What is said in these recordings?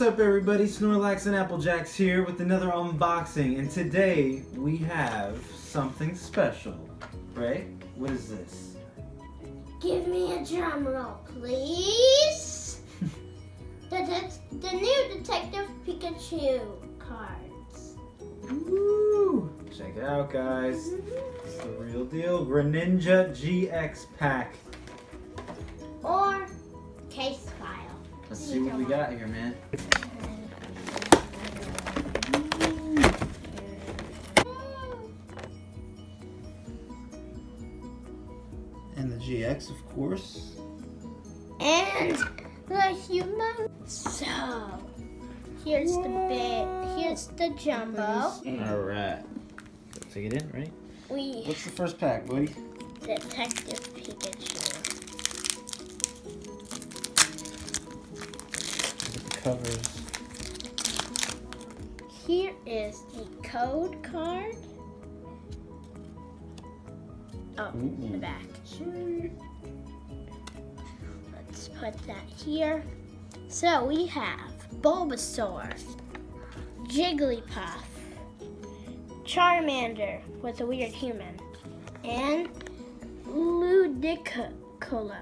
up everybody, Snorlax and Applejacks here with another unboxing, and today we have something special, right? What is this? Give me a drum roll, please. the new Detective Pikachu cards. Woo! Check it out, guys. It's the real deal. Greninja GX pack. Or case file. Let's see what we got here, man. And the GX, of course. And the human. So, here's the big, here's the jumbo. Alright. Take it in, right? What's the first pack, buddy? Detective Pikachu. Look at the covers. Here is the code card. Oh, the back. Let's put that here. So we have Bulbasaur, Jigglypuff, Charmander with a weird human, and Ludicolo.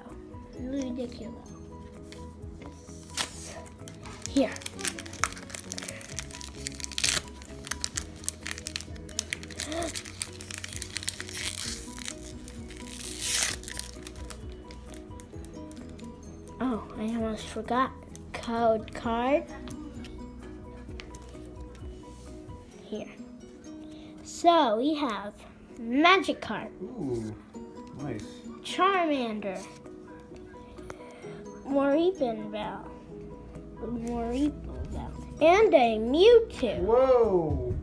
Here. Oh, I almost forgot. Code card. Here. So we have Magikarp. Ooh, nice. Charmander. Moribel. And a Mewtwo. Whoa!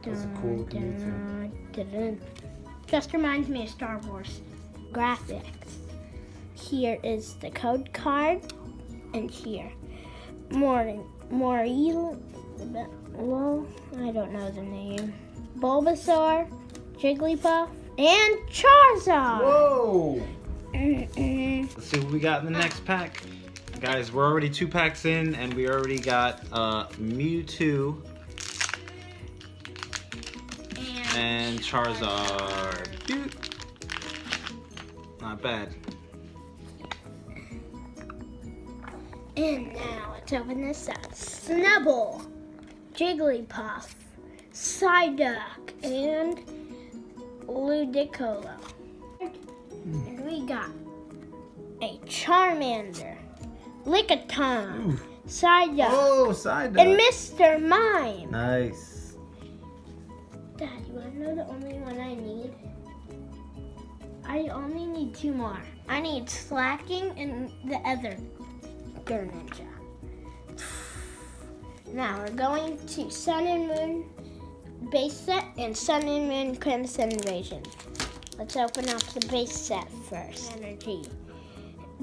That's a cool looking Mewtwo. Just reminds me of Star Wars graphics. Here is the code card, and here, well, I don't know the name. Bulbasaur, Jigglypuff, and Charizard. Whoa! Let's see what we got in the next pack. Guys, we're already 2 packs in, and we already got Mewtwo and Charizard. Cute. Not bad. And now let's open this up. Snubble, Jigglypuff, Psyduck, and Ludicolo. And we got a Charmander, Lickitung, Psyduck, Oh, Psyduck. and Mr. Mime. Nice. Dad, you want to know the only one I need? I only need 2 more. I need Slacking and the other Greninja. Now we're going to Sun and Moon base set and Sun and Moon Crimson Invasion. Let's open up the base set first. Energy.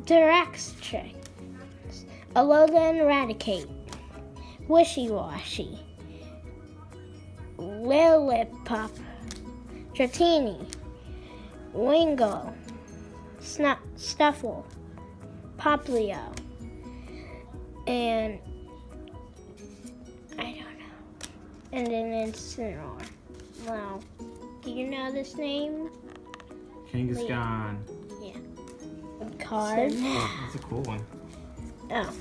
Direct Trick. Alolan Eradicate. Wishy Washy. Lillipup. Dratini. Wingull. Stuffle. Poplio. And I don't know. And then Incineroar. Wow. Do you know this name? Kangaskhan. Yeah. Card. Oh, that's a cool one. Oh.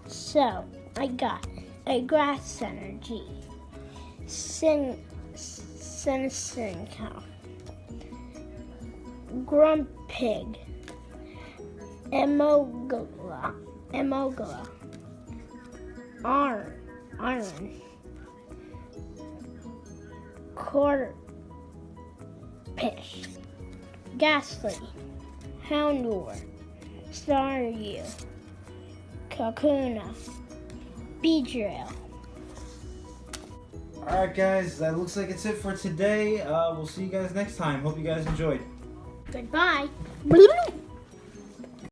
So, I got a Grass Energy. Sincow. Grumpig, Emogla, Iron, Corphish, Ghastly, Houndour, Staryu, Kakuna, Beedrill. Alright guys, that looks like it's it for today. We'll see you guys next time. Hope you guys enjoyed. Goodbye.